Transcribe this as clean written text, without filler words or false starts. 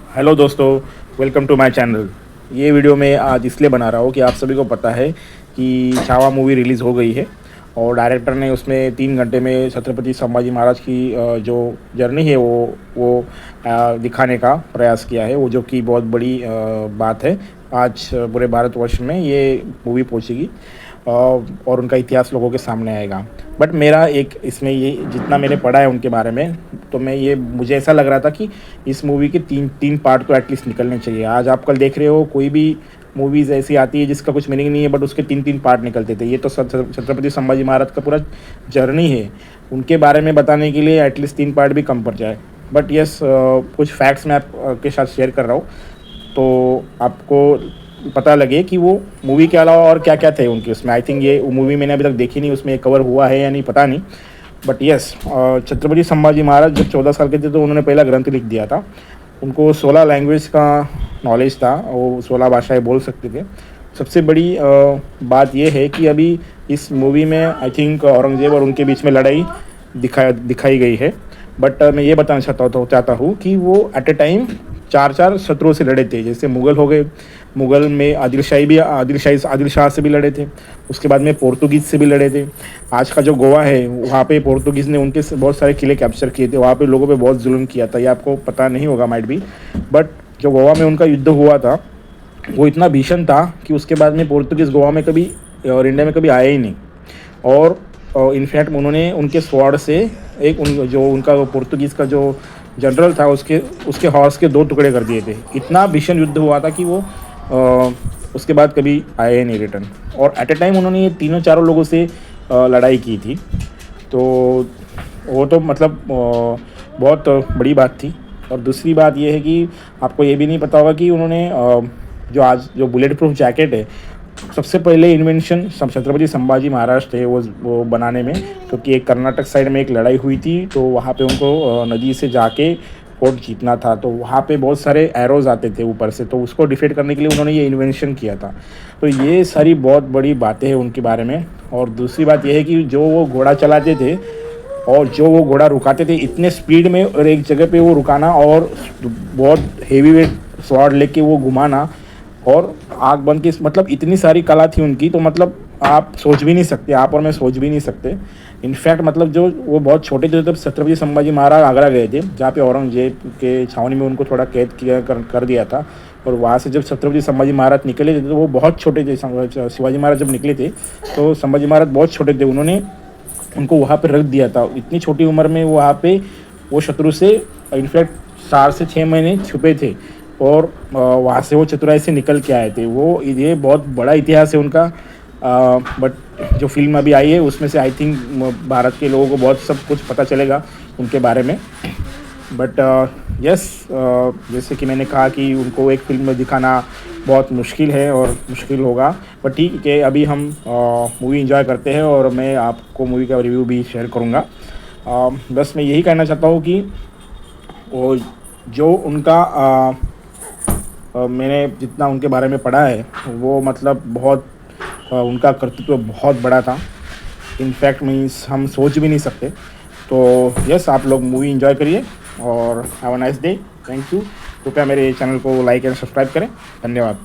Hello दोस्तों, welcome to my channel. ये video मैं आज इसलिए बना रहा हूँ कि आप सभी को पता है कि छावा मूवी रिलीज़ हो गई है और डायरेक्टर ने उसमें 3 घंटे में छत्रपति संभाजी महाराज की जो जर्नी है वो दिखाने का प्रयास किया है, वो जो कि बहुत बड़ी बात है। आज पूरे भारतवर्ष में ये मूवी पहुँचेगी और उनका इतिहास लोगों के सामने आएगा। बट मेरा एक इसमें ये जितना मैंने पढ़ा है उनके बारे में, तो मुझे ऐसा लग रहा था कि इस मूवी के तीन तीन पार्ट तो एटलीस्ट निकलने चाहिए। आज आप कल देख रहे हो कोई भी मूवीज़ ऐसी आती है जिसका कुछ मीनिंग नहीं है, बट उसके तीन तीन पार्ट निकलते थे। ये तो छत्रपति संभाजी महाराज का पूरा जर्नी है, उनके बारे में बताने के लिए एटलीस्ट 3 पार्ट भी कम पड़ जाए। बट यस, कुछ फैक्ट्स मैं आपके साथ शेयर कर रहा हूँ तो आपको पता लगे कि वो मूवी के अलावा और क्या क्या थे उनके उसमें। आई थिंक ये मूवी मैंने अभी तक देखी नहीं, उसमें कवर हुआ है या नहीं पता नहीं। बट यस, छत्रपति संभाजी महाराज जब 14 साल के थे तो उन्होंने पहला ग्रंथ लिख दिया था। उनको 16 लैंग्वेज का नॉलेज था, वो 16 भाषाएं बोल सकते थे। सबसे बड़ी बात यह है कि अभी इस मूवी में आई थिंक औरंगज़ेब और उनके बीच में लड़ाई दिखाई गई है। बट मैं ये बताना चाहता हूँ कि वो एट ए टाइम चार चार शत्रुओं से लड़े थे। जैसे मुग़ल हो गए, मुग़ल में आदिल शाह से भी लड़े थे। उसके बाद में पोर्तुगीज़ से भी लड़े थे। आज का जो गोवा है वहाँ पे पोर्तुगीज़ ने उनके बहुत सारे किले कैप्चर किए थे, वहाँ पे लोगों पे बहुत जुल्म किया था। ये आपको पता नहीं होगा माइट भी, बट जो गोवा में उनका युद्ध हुआ था वो इतना भीषण था कि उसके बाद में पोर्तुगीज़ गोवा में कभी और इंडिया में कभी आए ही नहीं। और इनफैक्ट उन्होंने उनके स्वॉर्ड से जो उनका पोर्तुगीज़ का जो जनरल था उसके हॉर्स के 2 टुकड़े कर दिए थे। इतना भीषण युद्ध हुआ था कि वो उसके बाद कभी आए ही नहीं रिटर्न। और एट ए टाइम उन्होंने ये तीनों चारों लोगों से लड़ाई की थी। तो वो तो मतलब बहुत बड़ी बात थी। और दूसरी बात ये है कि आपको ये भी नहीं पता होगा कि उन्होंने जो बुलेट प्रूफ जैकेट है, सबसे पहले इन्वेंशन छत्रपति संभाजी महाराज थे वो बनाने में। क्योंकि एक कर्नाटक साइड में एक लड़ाई हुई थी तो वहाँ पे उनको नदी से जाके फोर्ट जीतना था, तो वहाँ पे बहुत सारे एरोज आते थे ऊपर से, तो उसको डिफीट करने के लिए उन्होंने ये इन्वेंशन किया था। तो ये सारी बहुत बड़ी बातें हैं उनके बारे में। और दूसरी बात यह है कि जो वो घोड़ा चलाते थे और जो वो घोड़ा रुकाते थे इतने स्पीड में, और एक जगह पे वो रुकाना और बहुत हेवी वेट स्वॉर्ड लेके वो घुमाना और आग बंद की, मतलब इतनी सारी कला थी उनकी। तो मतलब आप सोच भी नहीं सकते, आप और मैं सोच भी नहीं सकते। इनफैक्ट मतलब जो वो बहुत छोटे थे तब छत्रपति संभाजी महाराज आगरा गए थे, जहाँ पे औरंगजेब के छावनी में उनको थोड़ा कैद कर दिया था। और वहाँ से जब छत्रपति संभाजी महाराज निकले थे तो वो बहुत छोटे थे। शिवाजी महाराज जब निकले थे तो संभाजी महाराज बहुत छोटे थे, उन्होंने उनको वहाँ पे रख दिया था। इतनी छोटी उम्र में वहाँ पे वो शत्रु से इनफैक्ट 4 से 6 महीने छुपे थे और वहाँ से वो चतुराई से निकल के आए थे। वो ये बहुत बड़ा इतिहास है उनका। बट जो फिल्म अभी आई है उसमें से आई थिंक भारत के लोगों को बहुत सब कुछ पता चलेगा उनके बारे में। बट यस, जैसे कि मैंने कहा कि उनको एक फिल्म में दिखाना बहुत मुश्किल है और मुश्किल होगा। बट ठीक है, अभी हम मूवी एंजॉय करते हैं और मैं आपको मूवी का रिव्यू भी शेयर करूँगा। बस मैं यही कहना चाहता हूँ कि वो जो उनका मैंने जितना उनके बारे में पढ़ा है वो मतलब बहुत उनका कर्तृत्व बहुत बड़ा था। इनफैक्ट मीन्स हम सोच भी नहीं सकते। तो यस, आप लोग मूवी एंजॉय करिए और have a nice day. Thank you. कृपया मेरे चैनल को लाइक एंड सब्सक्राइब करें। धन्यवाद।